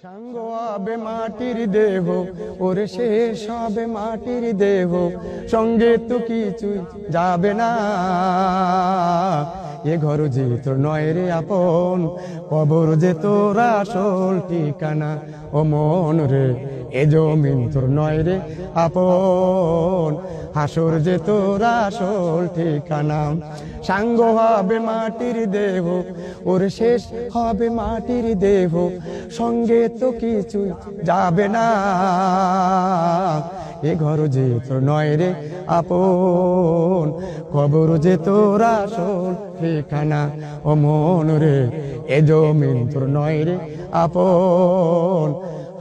সাঙ্গ হবে মাটির দেহ, ওরে শেষ হবে মাটির দেহ, সঙ্গে তো কিছুই যাবে না। এ ঘর যে তোর নয় রে আপন, কবর যে তোর আসল ঠিকানা। ও মন রে, এ জমিন তোর নয় রে আপন, হাসর যে তোর আসল ঠিকানা। সাঙ্গ হবে মাটির দেহ, ওর শেষ হবে মাটির দেহ, সঙ্গে তো কিছুই যাবে না। এ ঘর যে তোর নয় রে আপন, কবর যে তোর আসল ঠিকানা। ও মন রে, এ জমিন তোর নয় রে আপন,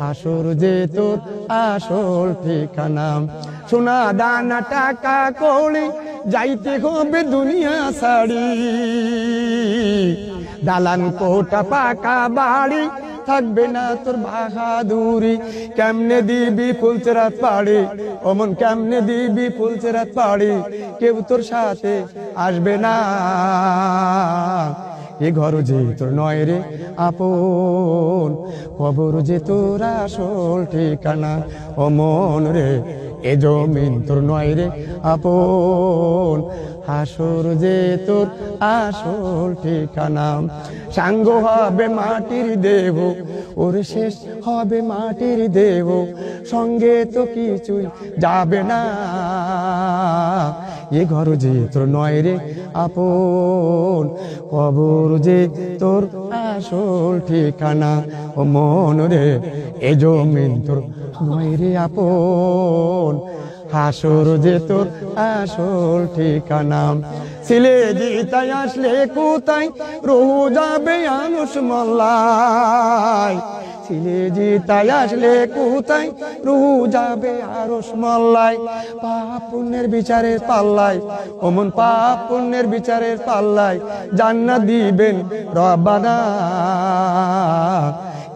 হাসর যে তোর আসল ঠিকানা। সোনা দানা টাকা কৌড়ি যাইতে হবে দুনিয়া ছাড়ি, দালান কোটা পাকা বাড়ি থাকবে না তোর বাহাদুরি। কেমনে দিবি ফুলচেরাত পাড়ি, অমন কেমনে দিবি ফুলচেরাত পাড়ি, কেউ তোর সাথে আসবে না। এ ঘর যে তোর নয় রে আপন, কবর যে তোর আসল ঠিকানা। ও মন রে, এ জমিন তোর নয় রে আপন, হাসর যে তোর আসল ঠিকানা। সাঙ্গ হবে মাটির দেহ, ওর শেষ হবে মাটির দেহ, সঙ্গে তো কিছুই যাবে না। এ ঘর যে তোর নয় রে আপন, কবর যে তোর আসল ঠিকানা। ও মন রে, এ জমিন তোর নয় রে আপন, হাসর যে তোর আসল ঠিকানা। ছিলে জিতাই আসলে কোথায় রহু যাবে আনুষ মল্লাই, ছিলে জিতাই আসলে কোথায় রহু যাবে আরশ মল্লাই। পাপ পুণ্যের বিচারের পাল্লাই, অমন পাপ পুণ্যের বিচারের পাল্লাই জান্নাত দিবেন রব্বানা।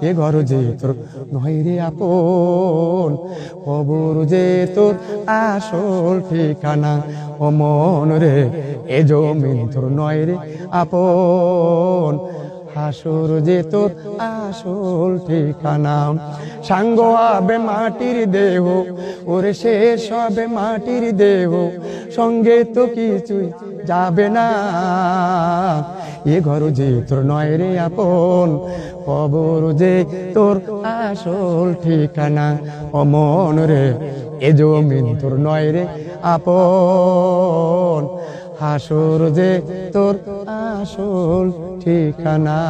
এ ঘর যে তোর নয় রে আপন, কবর যে তোর আসল ঠিকানা। ও মন রে, এ জমিন তোর নয় রে আপন, হাসর যে তোর আসল ঠিকানা। সাঙ্গ হবে মাটির দেহ, ওরে শেষ হবে মাটির দেহ, সঙ্গে তো কিছুই যাবে না। এ ঘর যে তোর নয় রে আপন, কবর যে তোর আসল ঠিকানা। ও মন রে, এ জমিন তোর নয় রে আপন, হাসর যে তোর আসল ঠিকানা।